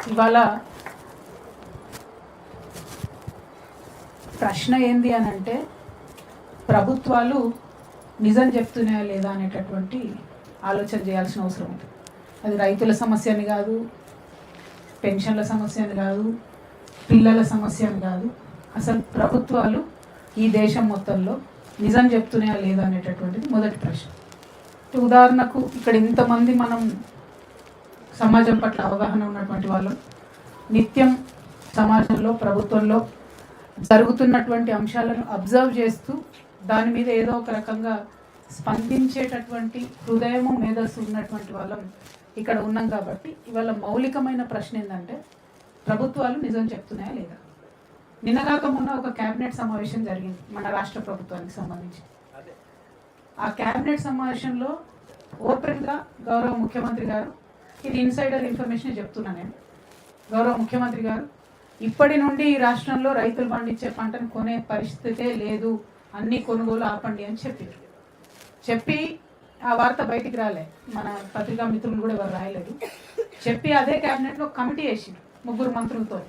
ఇవాళ ప్రశ్న ఏంది అని అంటే ప్రభుత్వాలు నిజం చెప్తున్నాయా లేదా అనేటటువంటి ఆలోచన చేయాల్సిన అవసరం ఉంది. అది రైతుల సమస్య అని కాదు, పెన్షన్ల సమస్య అని కాదు, పిల్లల సమస్య అని కాదు. అసలు ప్రభుత్వాలు ఈ దేశం మొత్తంలో నిజం చెప్తున్నాయా లేదా అనేటటువంటిది మొదటి ప్రశ్న. ఉదాహరణకు ఇక్కడ ఇంతమంది మనం సమాజం పట్ల అవగాహన ఉన్నటువంటి వాళ్ళు నిత్యం సమాజంలో ప్రభుత్వంలో జరుగుతున్నటువంటి అంశాలను అబ్జర్వ్ చేస్తూ దాని మీద ఏదో ఒక రకంగా స్పందించేటటువంటి హృదయము మేధస్సు ఉన్నటువంటి వాళ్ళం ఇక్కడ ఉన్నాం. కాబట్టి ఇవాళ మౌలికమైన ప్రశ్న ఏంటంటే ప్రభుత్వాలు నిజం చెప్తున్నాయా లేదా. నిన్నగాక మొన్న ఒక క్యాబినెట్ సమావేశం జరిగింది మన రాష్ట్ర ప్రభుత్వానికి సంబంధించి. ఆ క్యాబినెట్ సమావేశంలో ఓపెన్గా గౌరవ ముఖ్యమంత్రి గారు, ఇది ఇన్సైడర్ ఇన్ఫర్మేషన్ చెప్తున్నా నేను, గౌరవ ముఖ్యమంత్రి గారు ఇప్పటి నుండి ఈ రాష్ట్రంలో రైతులు పండించే పంటను కొనే పరిస్థితే లేదు, అన్ని కొనుగోలు ఆపండి అని చెప్పి ఆ వార్త బయటికి రాలే, మన పత్రికా మిత్రులు కూడా ఎవరు రాయలేదు. చెప్పి అదే క్యాబినెట్లో కమిటీ వేసి 3 మంత్రులతో,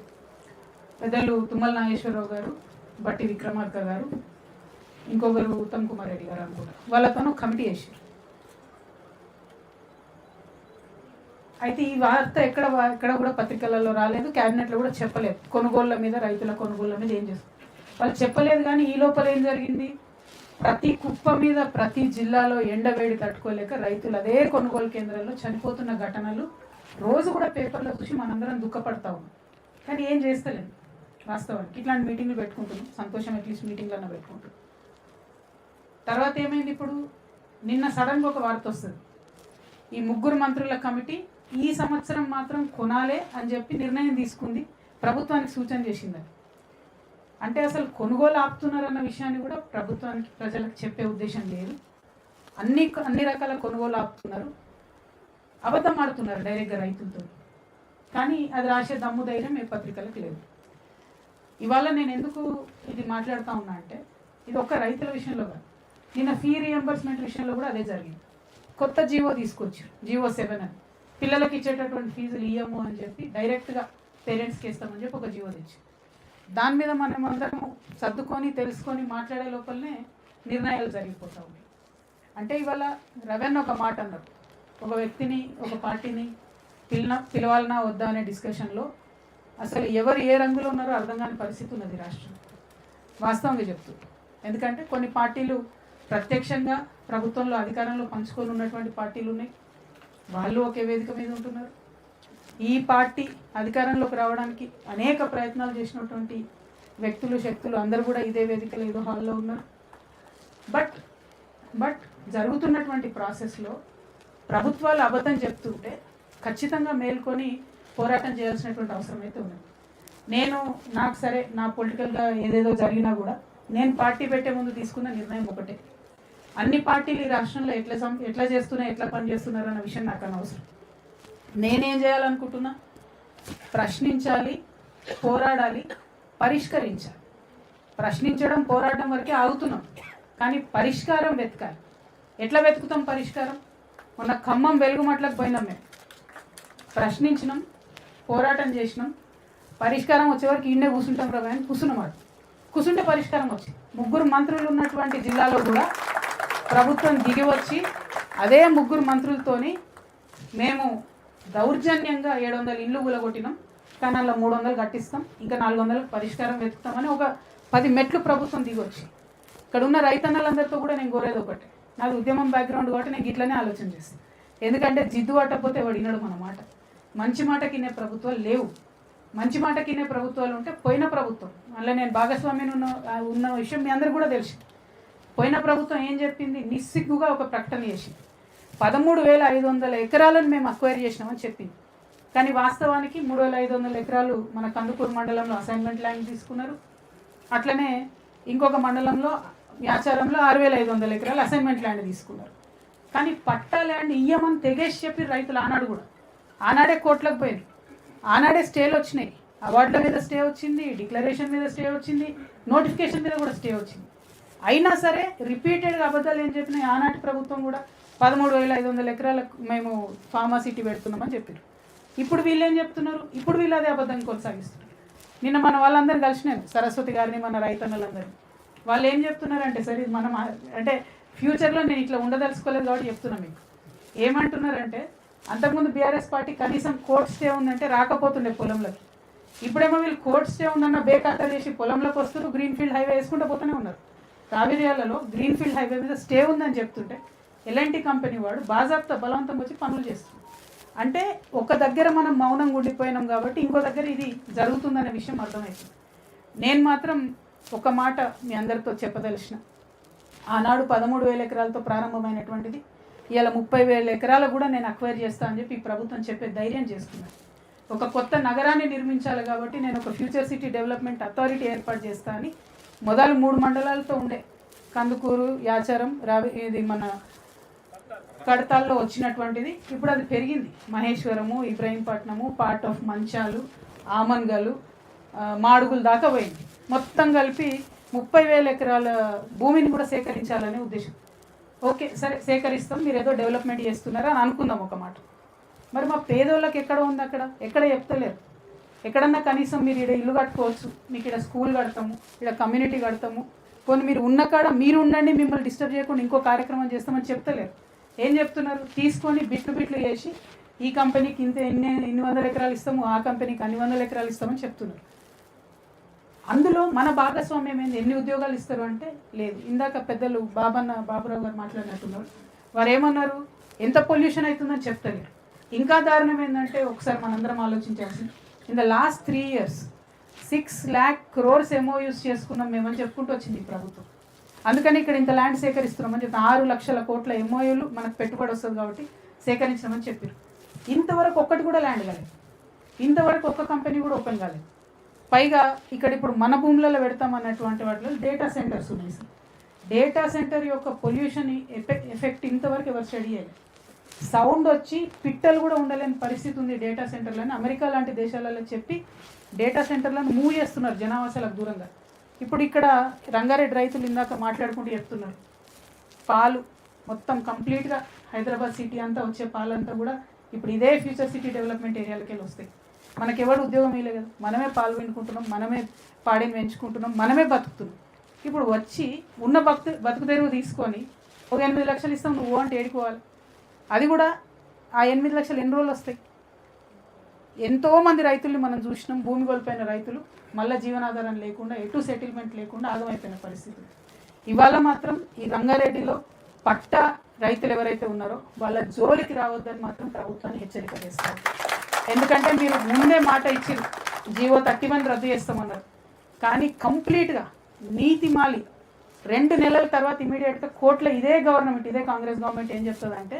పెద్దలు తుమ్మల నాగేశ్వరరావు గారు, బట్టి విక్రమార్క గారు, ఇంకొకరు ఉత్తమ్ కుమార్ రెడ్డి గారు అనుకుంటా, వాళ్ళతోనూ కమిటీ వేసి. అయితే ఈ వార్త ఎక్కడ కూడా పత్రికలలో రాలేదు, క్యాబినెట్లో కూడా చెప్పలేదు. కొనుగోళ్ల మీద, రైతుల కొనుగోళ్ల మీద ఏం చేస్తారు వాళ్ళు చెప్పలేదు. కానీ ఈ లోపల ఏం జరిగింది, ప్రతి కుప్ప మీద ప్రతి జిల్లాలో ఎండవేడి తట్టుకోలేక రైతులు అదే కొనుగోలు కేంద్రాల్లో చనిపోతున్న ఘటనలు రోజు కూడా పేపర్లో చూసి మనందరం దుఃఖపడతా ఉన్నాం. కానీ ఏం చేస్తలేదు వాస్తవానికి. ఇట్లాంటి మీటింగ్లు పెట్టుకుంటున్నాం, సంతోషం అట్లీస్ట్ మీటింగ్లన్నా పెట్టుకుంటున్నాం. తర్వాత ఏమైంది, ఇప్పుడు నిన్న సడన్గా ఒక వార్త వస్తుంది, ఈ 3 మంత్రుల కమిటీ ఈ సంవత్సరం మాత్రం కొనాలే అని చెప్పి నిర్ణయం తీసుకుంది, ప్రభుత్వానికి సూచన చేసింది. అంటే అసలు కొనుగోలు ఆపుతున్నారన్న విషయాన్ని కూడా ప్రభుత్వానికి ప్రజలకు చెప్పే ఉద్దేశం లేదు. అన్ని రకాల కొనుగోలు ఆపుతున్నారు, అబద్ధం ఆడుతున్నారు డైరెక్ట్గా రైతులతో. కానీ అది రాసే దమ్ము ధైర్యం ఏ పత్రికలకు లేదు. ఇవాళ నేను ఎందుకు ఇది మాట్లాడుతూ ఉన్నా అంటే ఇది ఒక్క రైతుల విషయంలో కాదు, నిన్న ఫీ రియంబర్స్మెంట్ విషయంలో కూడా అదే జరిగింది. కొత్త జీవో తీసుకొచ్చారు, జీవో 7 అని. పిల్లలకి ఇచ్చేటటువంటి ఫీజులు ఇయ్యము అని చెప్పి డైరెక్ట్గా పేరెంట్స్కి ఇస్తామని చెప్పి ఒక జీవో తెచ్చి, దాని మీద మనం అందరం సర్దుకొని తెలుసుకొని మాట్లాడే లోపలనే నిర్ణయాలు జరిగిపోతూ ఉన్నాయి. అంటే ఇవాళ రవెన్ ఒక మాట అన్నారు, ఒక వ్యక్తిని ఒక పార్టీని పిలవాలన్నా వద్దా అనే డిస్కషన్లో అసలు ఎవరు ఏ రంగులో ఉన్నారో అర్థం కాని పరిస్థితి ఉన్నది రాష్ట్రం, వాస్తవంగా చెప్తూ. ఎందుకంటే కొన్ని పార్టీలు ప్రత్యక్షంగా ప్రభుత్వంలో అధికారంలో పంచుకొని ఉన్నటువంటి పార్టీలు ఉన్నాయి, వాళ్ళు ఒకే వేదిక మీద ఉంటున్నారు. ఈ పార్టీ అధికారంలోకి రావడానికి అనేక ప్రయత్నాలు చేసినటువంటి వ్యక్తులు, శక్తులు అందరూ కూడా ఇదే వేదికలో ఏదో హాల్లో ఉన్నారు. బట్ జరుగుతున్నటువంటి ప్రాసెస్లో ప్రభుత్వాలు అబద్ధం చెప్తుంటే ఖచ్చితంగా మేల్కొని పోరాటం చేయాల్సినటువంటి అవసరం అయితే ఉన్నది. నాకు సరే నా పొలిటికల్గా ఏదేదో జరిగినా కూడా నేను పార్టీ పెట్టే ముందు తీసుకున్న నిర్ణయం ఒకటే, అన్ని పార్టీలు ఈ రాష్ట్రంలో ఎట్లా చేస్తున్నాయి, ఎట్లా పనిచేస్తున్నారు అన్న విషయం నాకు అనవసరం. నేనేం చేయాలనుకుంటున్నా, ప్రశ్నించాలి, పోరాడాలి, పరిష్కరించాలి. ప్రశ్నించడం, పోరాటం వరకే ఆగుతున్నాం, కానీ పరిష్కారం వెతకాలి. ఎట్లా వెతుకుతాం పరిష్కారం? మొన్న ఖమ్మం వెలుగుమట్లకు పోయినాం, మేము ప్రశ్నించినాం, పోరాటం చేసినాం, పరిష్కారం వచ్చే వరకు ఈయనే కూర్చుంటాం రా అని కూర్చుంటే పరిష్కారం వచ్చింది. 3 మంత్రులు ఉన్నటువంటి జిల్లాలో కూడా ప్రభుత్వం దిగి వచ్చి అదే 3 మంత్రులతోని మేము దౌర్జన్యంగా 700 ఇళ్ళు కూలగొట్టినాం, కానీ అలా 300 కట్టిస్తాం, ఇంకా 400లకు పరిష్కారం వెతుకుతామని ఒక 10 మెట్లు ప్రభుత్వం దిగొచ్చి. ఇక్కడ ఉన్న రైతన్నలందరితో కూడా నేను కోరేది ఒకటి, నాది ఉద్యమం బ్యాక్గ్రౌండ్ కాబట్టి నేను ఇట్లనే ఆలోచన చేస్తాను. ఎందుకంటే జిద్దు పట్టకపోతే వాడు వినడు మన మాట. మంచి మాట కినే ప్రభుత్వాలు లేవు. మంచి మాట కినే ప్రభుత్వాలు ఉంటే పోయిన ప్రభుత్వం, అందులో నేను భాగస్వామ్యం ఉన్న విషయం మీ అందరికీ కూడా తెలుసు. పోయిన ప్రభుత్వం ఏం చెప్పింది, నిస్సిగ్గుగా ఒక ప్రకటన చేసింది, 13,500 ఎకరాలను మేము అక్వైర్ చేసినామని చెప్పింది. కానీ వాస్తవానికి 3,500 ఎకరాలు మన కందుకూరు మండలంలో అసైన్మెంట్ ల్యాండ్ తీసుకున్నారు. అట్లనే ఇంకొక మండలంలో ఆచారంలో 6,500 ఎకరాలు అసైన్మెంట్ ల్యాండ్ తీసుకున్నారు. కానీ పట్టా ల్యాండ్ ఇయ్యమని తెగేసి చెప్పి రైతులు ఆనాడు కూడా, ఆనాడే కోర్టులకు పోయింది, ఆనాడే స్టేలు వచ్చినాయి, అవార్డుల మీద స్టే వచ్చింది, డిక్లరేషన్ మీద స్టే వచ్చింది, నోటిఫికేషన్ మీద కూడా స్టే వచ్చింది. అయినా సరే రిపీటెడ్గా అబద్ధాలు ఏం చెప్పినాయి, ఆనాటి ప్రభుత్వం కూడా 13,500 ఎకరాలకు మేము ఫార్మాసిటీ పెడుతున్నామని చెప్పారు. ఇప్పుడు వీళ్ళు ఏం చెప్తున్నారు, ఇప్పుడు వీళ్ళు అదే అబద్ధాన్ని కొనసాగిస్తున్నారు. నిన్న మన వాళ్ళందరూ కలిసినారు, సరస్వతి గారిని, మన రైతన్నలందరినీ. వాళ్ళు ఏం చెప్తున్నారంటే, సరే ఇది మనం అంటే ఫ్యూచర్లో నేను ఇట్లా ఉండదలుచుకోలేదు కాబట్టి చెప్తున్నా మీకు. ఏమంటున్నారంటే, అంతకుముందు బీఆర్ఎస్ పార్టీ కనీసం కోర్ట్ స్టే ఉందంటే రాకపోతుండే పొలంలోకి. ఇప్పుడేమో వీళ్ళు కోర్ట్ స్టే ఉందన్న బేఖాతా చేసి పొలంలోకి వస్తూ గ్రీన్ఫీల్డ్ హైవే వేసుకుంటూ పోతూనే ఉన్నారు. కావేరియాలలో గ్రీన్ఫీల్డ్ హైవే మీద స్టే ఉందని చెప్తుంటే ఎల్ఎన్టీ కంపెనీ వాడు బాజాప్తా బలవంతం వచ్చి పనులు చేస్తుంది. అంటే ఒక దగ్గర మనం మౌనంగా ఉండిపోయినాం కాబట్టి ఇంకో దగ్గర ఇది జరుగుతుందనే విషయం అర్థమవుతుంది. నేను మాత్రం ఒక మాట మీ అందరితో చెప్పదలిచిన, ఆనాడు 13,000 ఎకరాలతో ప్రారంభమైనటువంటిది ఇవాళ 30,000 ఎకరాలు కూడా నేను అక్వైర్ చేస్తా అని చెప్పి ఈ ప్రభుత్వం చెప్పే ధైర్యం చేసుకున్నాను. ఒక కొత్త నగరాన్ని నిర్మించాలి కాబట్టి నేను ఒక ఫ్యూచర్ సిటీ డెవలప్మెంట్ అథారిటీ ఏర్పాటు చేస్తా అని మొదలు 3 మండలాలతో ఉండే కందుకూరు, యాచారం, ఇది మన కడతాల్లో వచ్చినటువంటిది ఇప్పుడు అది పెరిగింది. మహేశ్వరము, ఇబ్రహీంపట్నము, పార్ట్ ఆఫ్ మంచాలు, ఆమన్గలు, మాడుగులు దాకా పోయింది. మొత్తం కలిపి 30,000 ఎకరాల భూమిని కూడా సేకరించాలనే ఉద్దేశం. ఓకే సరే సేకరిస్తాం, మీరు ఏదో డెవలప్మెంట్ చేస్తున్నారా అని అనుకుందాం ఒక మాట. మరి మా పేదోళ్ళకి ఎక్కడ ఉంది, అక్కడ ఎక్కడ చెప్తలేరు. ఎక్కడన్నా కనీసం మీరు ఇక్కడ ఇల్లు కట్టుకోవచ్చు, మీకు ఇక్కడ స్కూల్ కడతాము, ఇక్కడ కమ్యూనిటీ కడతాము, కొన్ని మీరు ఉన్న కాడ మీరు ఉండండి, మిమ్మల్ని డిస్టర్బ్ చేయకుండా ఇంకో కార్యక్రమం చేస్తామని చెప్తలేరు. ఏం చెప్తున్నారు, తీసుకొని బిట్లు చేసి ఈ కంపెనీకి ఇన్ని వందల ఎకరాలు ఇస్తాము, ఆ కంపెనీకి అన్ని వందల ఎకరాలు ఇస్తామని చెప్తున్నారు. అందులో మన భాగస్వామ్యం ఏంది, ఎన్ని ఉద్యోగాలు ఇస్తారు అంటే లేదు. ఇందాక పెద్దలు బాబురావు గారు మాట్లాడినట్టున్నారు. వారు ఏమన్నారు, ఎంత పొల్యూషన్ అవుతుందని చెప్తలేరు. ఇంకా దారుణం ఏంటంటే ఒకసారి మనందరం ఆలోచించాల్సింది, in the last 3 years 6 lakh crores MOUs చేసుకున్నాం మేమని చెప్పుకుంటూ వచ్చింది ఈ ప్రభుత్వం. అందుకని ఇక్కడ ఇంత ల్యాండ్ సేకరిస్తున్నామని చెప్పి 6 లక్షల కోట్ల MOUలు మనకు పెట్టుబడి వస్తుంది కాబట్టి సేకరించామని చెప్పారు. ఇంతవరకు ఒక్కటి కూడా ల్యాండ్ కాలేదు, ఇంతవరకు ఒక్క కంపెనీ కూడా ఓపెన్ కాలేదు. పైగా ఇక్కడ ఇప్పుడు మన భూములలో పెడతామన్నటువంటి వాటిలో డేటా సెంటర్స్ ఉన్నాయి సార్. డేటా సెంటర్ యొక్క పొల్యూషన్ ఎఫెక్ట్ ఇంతవరకు ఎవరు స్టడీ చేయాలి. సౌండ్ వచ్చి పిట్టలు కూడా ఉండలేని పరిస్థితి ఉంది డేటా సెంటర్లని అమెరికా లాంటి దేశాలలో చెప్పి డేటా సెంటర్లను మూవ్ చేస్తున్నారు జనావాసాలకు దూరంగా. ఇప్పుడు ఇక్కడ రంగారెడ్డి రైతులు ఇందాక మాట్లాడుకుంటూ చెప్తున్నారు, పాలు మొత్తం కంప్లీట్గా హైదరాబాద్ సిటీ అంతా వచ్చే పాలంతా కూడా ఇప్పుడు ఇదే ఫ్యూచర్ సిటీ డెవలప్మెంట్ ఏరియాలకి వెళ్ళి వస్తాయి. మనకెవరు ఉద్యోగం ఇవ్వలేదు కదా, మనమే పాలు వినుకుంటున్నాం, మనమే పాడిని పెంచుకుంటున్నాం, మనమే బతుకుతున్నాం. ఇప్పుడు వచ్చి ఉన్న బతుకు తెరువు తీసుకొని ఒక 8 లక్షలు ఇస్తాం నువ్వు అంటే ఏడుకోవాలి. అది కూడా ఆ 8 లక్షలు ఎన్ని రోజులు వస్తాయి. ఎంతోమంది రైతుల్ని మనం చూసినాం, భూమి కోల్పోయిన రైతులు మళ్ళీ జీవనాధారం లేకుండా ఎటు సెటిల్మెంట్ లేకుండా ఆగమైపోయిన పరిస్థితి. ఇవాళ మాత్రం ఈ రంగారెడ్డిలో పట్ట రైతులు ఎవరైతే ఉన్నారో వాళ్ళ జోలికి రావద్దని మాత్రం ప్రభుత్వాన్ని హెచ్చరిక చేస్తారు. ఎందుకంటే మీరు ముందే మాట ఇచ్చారు, జీవో 31 రద్దు చేస్తామన్నారు. కానీ కంప్లీట్గా నీతిమాలి 2 నెలల తర్వాత ఇమీడియట్గా కోర్టులో ఇదే గవర్నమెంట్, ఇదే కాంగ్రెస్ గవర్నమెంట్ ఏం చెప్తుందంటే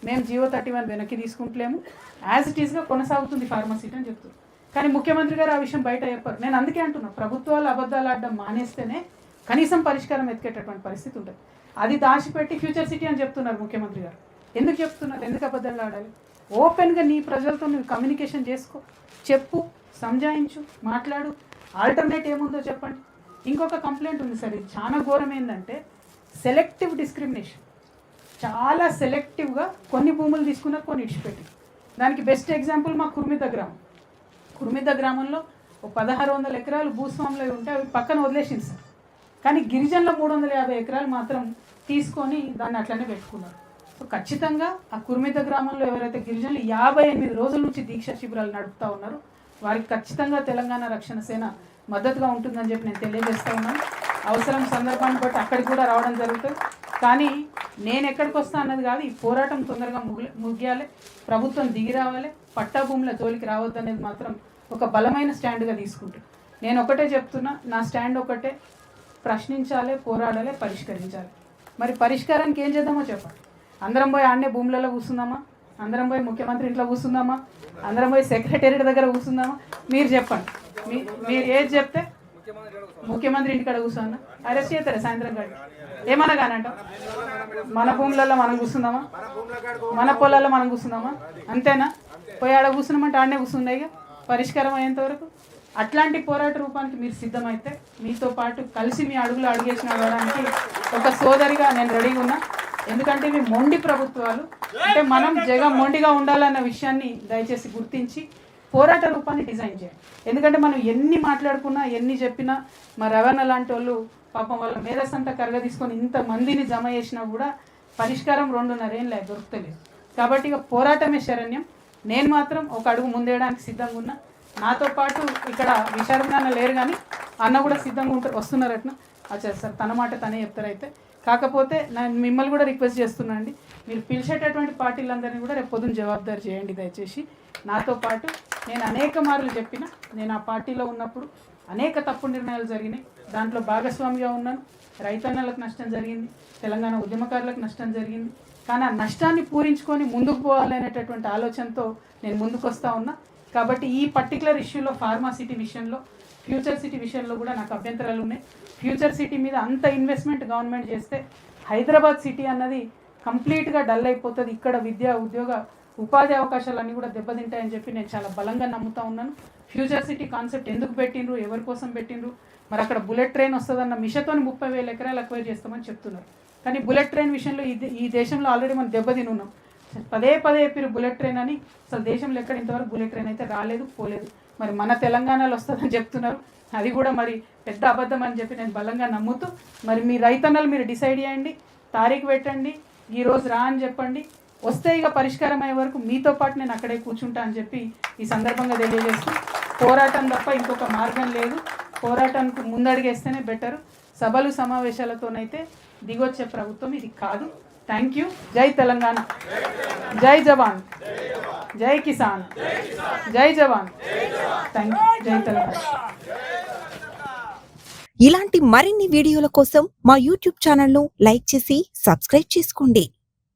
మేము జీవో 31 వెనక్కి తీసుకుంటలేము, యాజ్ ఇట్ ఈస్గా కొనసాగుతుంది ఫార్మసీటీ అని చెప్తారు. కానీ ముఖ్యమంత్రి గారు ఆ విషయం బయట చెప్పారు. నేను అందుకే అంటున్నా, ప్రభుత్వాలు అబద్ధాలు ఆడడం మానేస్తేనే కనీసం పరిష్కారం ఎత్తికేటటువంటి పరిస్థితి ఉంటుంది. అది దాచిపెట్టి ఫ్యూచర్ సిటీ అని చెప్తున్నారు ముఖ్యమంత్రి గారు. ఎందుకు చెప్తున్నారు, ఎందుకు అబద్ధాలు ఆడాలి? ఓపెన్గా నీ ప్రజలతో నువ్వు కమ్యూనికేషన్ చేసుకో, చెప్పు, సంజాయించు, మాట్లాడు, ఆల్టర్నేట్ ఏముందో చెప్పండి. ఇంకొక కంప్లైంట్ ఉంది సార్, ఇది చాలా ఘోరం. ఏంటంటే సెలెక్టివ్ డిస్క్రిమినేషన్, చాలా సెలెక్టివ్గా కొన్ని భూములు తీసుకున్నారు, కొన్ని ఇడిచిపెట్టి. దానికి బెస్ట్ ఎగ్జాంపుల్ మా కుర్మిద్ద గ్రామం. కుర్మిద్ద గ్రామంలో 1600 ఎకరాలు భూస్వాములు ఉంటే అవి పక్కన వదిలేసింది సార్. కానీ గిరిజనుల 350 ఎకరాలు మాత్రం తీసుకొని దాన్ని అట్లనే పెట్టుకున్నారు. సో ఖచ్చితంగా ఆ కుర్మిద్ద గ్రామంలో ఎవరైతే గిరిజనులు 58 రోజుల నుంచి దీక్ష శిబిరాలు నడుపుతూ ఉన్నారో వారికి ఖచ్చితంగా తెలంగాణ రక్షణ సేన మద్దతుగా ఉంటుందని చెప్పి నేను తెలియజేస్తూ ఉన్నాను. అవసరం సందర్భాన్ని బట్టి అక్కడికి కూడా రావడం జరుగుతుంది. కానీ నేను ఎక్కడికి వస్తా అన్నది కాదు, ఈ పోరాటం తొందరగా ముగియాలి, ప్రభుత్వం దిగి రావాలి, పట్టా భూముల జోలికి రావద్దనేది మాత్రం ఒక బలమైన స్టాండ్గా తీసుకుంటాను. నేను ఒకటే చెప్తున్నా, నా స్టాండ్ ఒకటే, ప్రశ్నించాలి, పోరాడాలి, పరిష్కరించాలి. మరి పరిష్కారానికి ఏం చేద్దామో చెప్పండి. అందరం పోయి ఆడనే భూములలో కూర్చుందామా, అందరం పోయి ముఖ్యమంత్రి ఇంట్లో కూర్చుందామా, అందరం పోయి సెక్రటేరియట్ దగ్గర కూర్చుందామా? మీరు చెప్పండి. మీరు ఏది చెప్తే ముఖ్యమంత్రి ఇంటికాడ కూర్చున్నా అరెస్ట్ చేస్తారా సాయంత్రం కాడ ఏమన్నా కానంట? మన భూములలో మనం కూర్చుందామా, మన పొలాల్లో మనం కూర్చుందామా? అంతేనా? పోయి ఆడ కూర్చున్నామంటే ఆడనే కూర్చున్నాయిగా పరిష్కారం అయ్యేంత వరకు. అట్లాంటి పోరాట రూపానికి మీరు సిద్ధమైతే మీతో పాటు కలిసి మీ అడుగులు అడుగేసి నడవడానికి ఒక సోదరిగా నేను రెడీగా ఉన్నా. ఎందుకంటే ఇవి మొండి ప్రభుత్వాలు. అంటే మనం మొండిగా ఉండాలన్న విషయాన్ని దయచేసి గుర్తించి పోరాట రూపాన్ని డిజైన్ చేయాలి. ఎందుకంటే మనం ఎన్ని మాట్లాడుకున్నా ఎన్ని చెప్పినా మా రవాణా లాంటి వాళ్ళు పాపం వాళ్ళ మేధస్సంతా కరగదీసుకొని ఇంతమందిని జమ చేసినా కూడా పరిష్కారం 2.5 ఏళ్ళు దొరుకుతలేదు. కాబట్టి ఇక పోరాటమే శరణ్యం. నేను మాత్రం ఒక అడుగు ముందేయడానికి సిద్ధంగా ఉన్నా. నాతో పాటు ఇక్కడ విశారణ లేరు కానీ అన్న కూడా సిద్ధంగా ఉంటారు, వస్తున్నారట్న. అచ్చా సార్, తన మాట తనే చెప్తారైతే. కాకపోతే నేను మిమ్మల్ని కూడా రిక్వెస్ట్ చేస్తున్నా అండి, మీరు పిలిచేటటువంటి పార్టీలందరినీ కూడా రేపు పొద్దున్న జవాబుదారి చేయండి దయచేసి. నాతో పాటు నేను అనేక మార్లు చెప్పిన, నేను ఆ పార్టీలో ఉన్నప్పుడు అనేక తప్పుడు నిర్ణయాలు జరిగినాయి, దాంట్లో భాగస్వామిగా ఉన్నాను. రైతన్నలకు నష్టం జరిగింది, తెలంగాణ ఉద్యమకారులకు నష్టం జరిగింది. కానీ ఆ నష్టాన్ని పూరించుకొని ముందుకు పోవాలనేటటువంటి ఆలోచనతో నేను ముందుకు వస్తూ ఉన్నా. కాబట్టి ఈ పర్టికులర్ ఇష్యూలో ఫార్మా సిటీ విషయంలో, ఫ్యూచర్ సిటీ విషయంలో కూడా నాకు అభ్యంతరాలు ఉన్నాయి. ఫ్యూచర్ సిటీ మీద అంత ఇన్వెస్ట్మెంట్ గవర్నమెంట్ చేస్తే హైదరాబాద్ సిటీ అన్నది కంప్లీట్గా డల్ అయిపోతుంది. ఇక్కడ విద్యా ఉద్యోగ ఉపాధి అవకాశాలన్నీ కూడా దెబ్బతింటాయని చెప్పి నేను చాలా బలంగా నమ్ముతా ఉన్నాను. ఫ్యూచర్ సిటీ కాన్సెప్ట్ ఎందుకు పెట్టిండ్రు, ఎవరి కోసం పెట్టిండ్రు, మరి అక్కడ బుల్లెట్ ట్రైన్ వస్తుందన్న మిషతో 30,000 ఎకరాలు అక్వైర్ చేస్తామని చెప్తున్నారు. కానీ బుల్లెట్ ట్రైన్ విషయంలో ఈ దేశంలో ఆల్రెడీ మనం దెబ్బతిని ఉన్నాం. పదే చెప్పారు బుల్లెట్ ట్రైన్ అని. అసలు దేశంలో ఎక్కడ ఇంతవరకు బుల్లెట్ ట్రైన్ అయితే రాలేదు, పోలేదు. మరి మన తెలంగాణలో వస్తుందని చెప్తున్నారు, అది కూడా మరి పెద్ద అబద్ధం అని చెప్పి నేను బలంగా నమ్ముతూ, మరి మీ రైతన్నలు మీరు డిసైడ్ చేయండి, తారీఖు పెట్టండి, ఈరోజు రా అని చెప్పండి. వస్తే ఇక పరిష్కారం అయ్యే వరకు మీతో పాటు నేను అక్కడే కూర్చుంటా అని చెప్పి ఈ సందర్భంగా తెలియజేస్తూ, పోరాటం తప్ప ఇంకొక మార్గం లేదు, పోరాటానికి ముందడిగేస్తేనే బెటర్. సభలు సమావేశాలతోనైతే దిగొచ్చే ప్రభుత్వం ఇది కాదు. Thank you. జై తెలంగాణ, జై జవాన్, జై కిసాన్, జై జవాన్. Thank you. జై తెలంగాణ. ఇలాంటి మరిన్ని వీడియోల కోసం మా యూట్యూబ్ ఛానల్ను లైక్ చేసి సబ్స్క్రైబ్ చేసుకోండి.